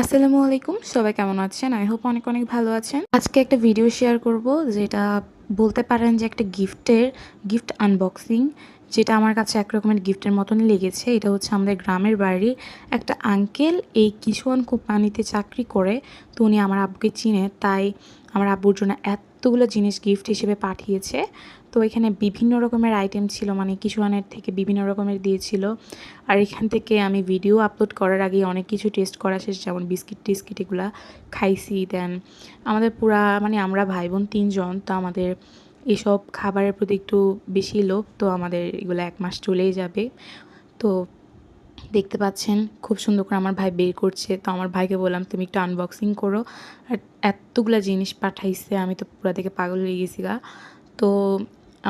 আসসালামু আলাইকুম, সবাই কেমন আছেন? আই হোপ অনেক অনেক ভালো আছেন। আজকে একটা ভিডিও শেয়ার করব, যেটা বলতে পারেন যে একটা গিফট আনবক্সিং, যেটা আমার কাছে এক রকমের গিফটের মতনই লেগেছে। এটা হচ্ছে আমাদের গ্রামের বাড়ির একটা আঙ্কেল এই কিষাণ কোম্পানিতে চাকরি করে। তো উনি আমার আব্বুকে চিনে, তাই আমার আব্বুর জন্য এতগুলো জিনিস গিফট হিসেবে পাঠিয়েছে। তো এখানে বিভিন্ন রকমের আইটেম ছিল, মানে কিষাণের থেকে বিভিন্ন রকমের দিয়েছিল। আর এখান থেকে আমি ভিডিও আপলোড করার আগে অনেক কিছু টেস্ট করা শেষ, যেমন বিস্কিট টিস্কিট এগুলা খাইছি। দেন আমাদের পুরা মানে আমরা ভাই বোন 3 জন, তো আমাদের এসব খাবারের প্রতি একটু বেশি লোভ, তো আমাদের এগুলো 1 মাস চলেই যাবে। তো দেখতে পাচ্ছেন খুব সুন্দর করে আমার ভাই বের করছে। তো আমার ভাইকে বললাম তুমি একটু আনবক্সিং করো। আর এতগুলা জিনিস পাঠাইছে, আমি তো পুরা দেখে পাগল হয়ে গেছি গা। তো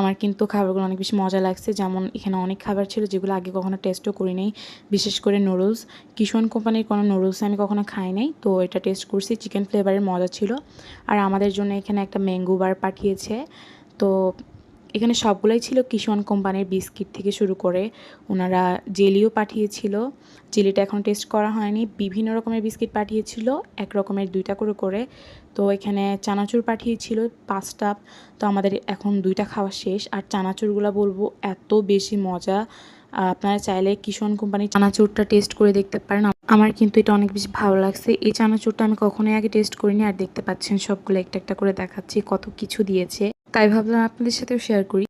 আমার কিন্তু খাবারগুলো অনেক বেশি মজা লাগছে। যেমন এখানে অনেক খাবার ছিল যেগুলো আগে কখনো টেস্টও করি নাই। বিশেষ করে নুডলস, কিষাণ কোম্পানির কোনো নুডলস আমি কখনো খাই নাই, তো এটা টেস্ট করছি, চিকেন ফ্লেভারের মজা ছিল। আর আমাদের জন্য এখানে একটা ম্যাঙ্গো বার পাঠিয়েছে। তো এখানে সবগুলোই ছিল কিষাণ কোম্পানির, বিস্কিট থেকে শুরু করে ওনারা জেলিও পাঠিয়েছিল। জেলিটা এখন টেস্ট করা হয়নি। বিভিন্ন রকমের বিস্কিট পাঠিয়েছিল, এক রকমের 2টা করে। তো এখানে চানাচুর পাঠিয়েছিল 5টা। তো আমাদের এখন 2টা খাওয়া শেষ। আর চানাচুরগুলো বলবো এত বেশি মজা, আপনারা চাইলে কিষাণ কোম্পানির চানাচুরটা টেস্ট করে দেখতে পারেন। আমার কিন্তু এটা অনেক বেশি ভালো লাগছে। এই চানাচুরটা আমি কখনোই আগে টেস্ট করিনি। আর দেখতে পাচ্ছেন সবগুলো একটা একটা করে দেখাচ্ছি, কত কিছু দিয়েছে, তাই ভাবলাম আপনাদের সাথেও শেয়ার করি।